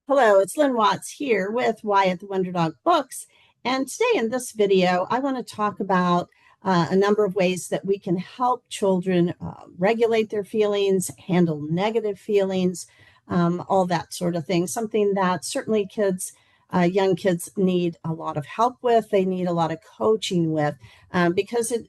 Hello, it's Lynn Watts here with Wyatt the Wonder Dog Books. And today in this video, I want to talk about a number of ways that we can help children regulate their feelings, handle negative feelings, all that sort of thing. Something that certainly young kids need a lot of help with. They need a lot of coaching with because it,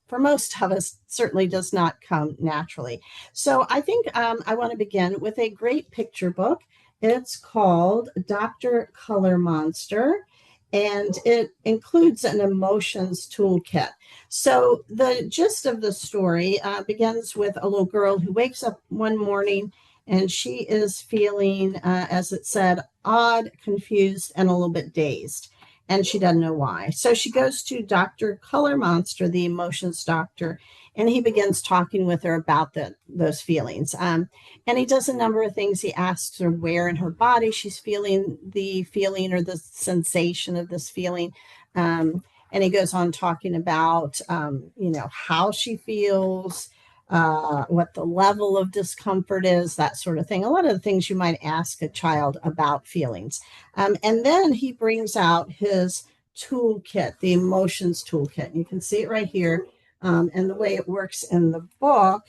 for most of us, certainly does not come naturally. So I think I want to begin with a great picture book. It's called Dr. Color Monster, and it includes an emotions toolkit. So the gist of the story begins with a little girl who wakes up one morning and she is feeling, as it said, odd, confused, and a little bit dazed. And she doesn't know why. So she goes to Dr. Color Monster, the emotions doctor, and he begins talking with her about those feelings. And he does a number of things. He asks her where in her body she's feeling the feeling or the sensation of this feeling. And he goes on talking about, how she feels, what the level of discomfort is, that sort of thing. A lot of the things you might ask a child about feelings. And then he brings out his toolkit, the emotions toolkit. You can see it right here. And the way it works in the book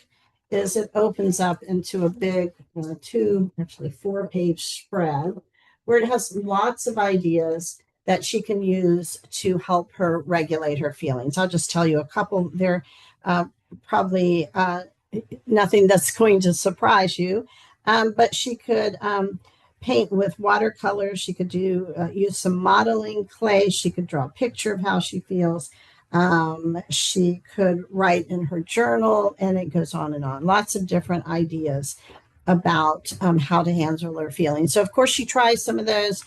is it opens up into a big 4-page spread where it has lots of ideas that she can use to help her regulate her feelings. I'll just tell you a couple. They're probably nothing that's going to surprise you, but she could paint with watercolors. She could use some modeling clay. She could draw a picture of how she feels. She could write in her journal, and it goes on and on. Lots of different ideas about how to handle her feelings. So, of course, she tries some of those.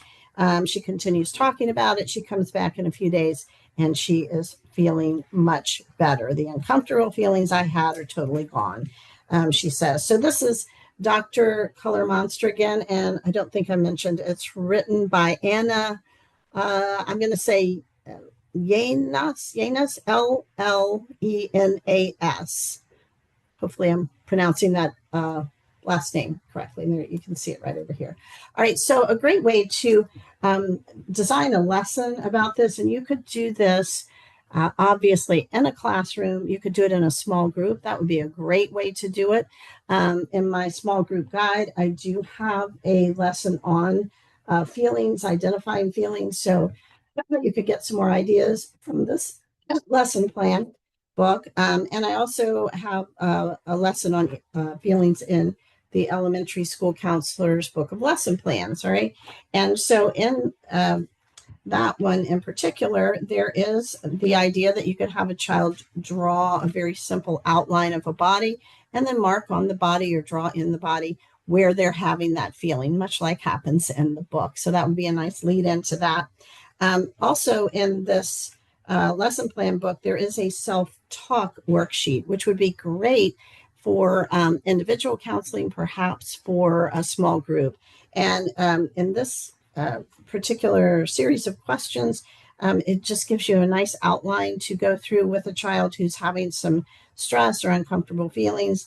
She continues talking about it. She comes back in a few days, and she is feeling much better. The uncomfortable feelings I had are totally gone, she says. So this is Dr. Color Monster again, and I don't think I mentioned it's written by Anna, I'm going to say Llenas, Llenas. Hopefully I'm pronouncing that last name correctly. There, you can see it right over here. All right, so a great way to design a lesson about this, and you could do this obviously in a classroom. You could do it in a small group. That would be a great way to do it. In my small group guide, I do have a lesson on feelings, identifying feelings. So you could get some more ideas from this lesson plan book. And I also have a lesson on feelings in the elementary school counselor's book of lesson plans. All right. And so in that one in particular, there is the idea that you could have a child draw a very simple outline of a body and then mark on the body or draw in the body where they're having that feeling, much like happens in the book. So that would be a nice lead into that. Also in this lesson plan book, there is a self-talk worksheet, which would be great for individual counseling, perhaps for a small group. And in this particular series of questions, it just gives you a nice outline to go through with a child who's having some stress or uncomfortable feelings.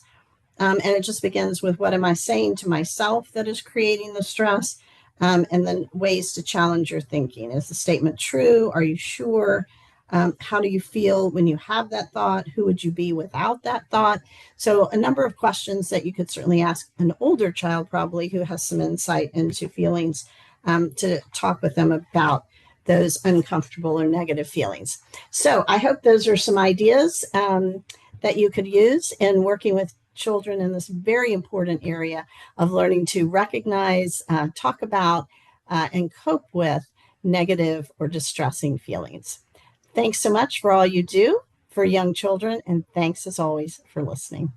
And it just begins with, what am I saying to myself that is creating the stress? And then ways to challenge your thinking. Is the statement true? Are you sure? How do you feel when you have that thought? Who would you be without that thought? So a number of questions that you could certainly ask an older child, probably, who has some insight into feelings, to talk with them about those uncomfortable or negative feelings. So I hope those are some ideas that you could use in working with children in this very important area of learning to recognize, talk about, and cope with negative or distressing feelings. Thanks so much for all you do for young children, and thanks as always for listening.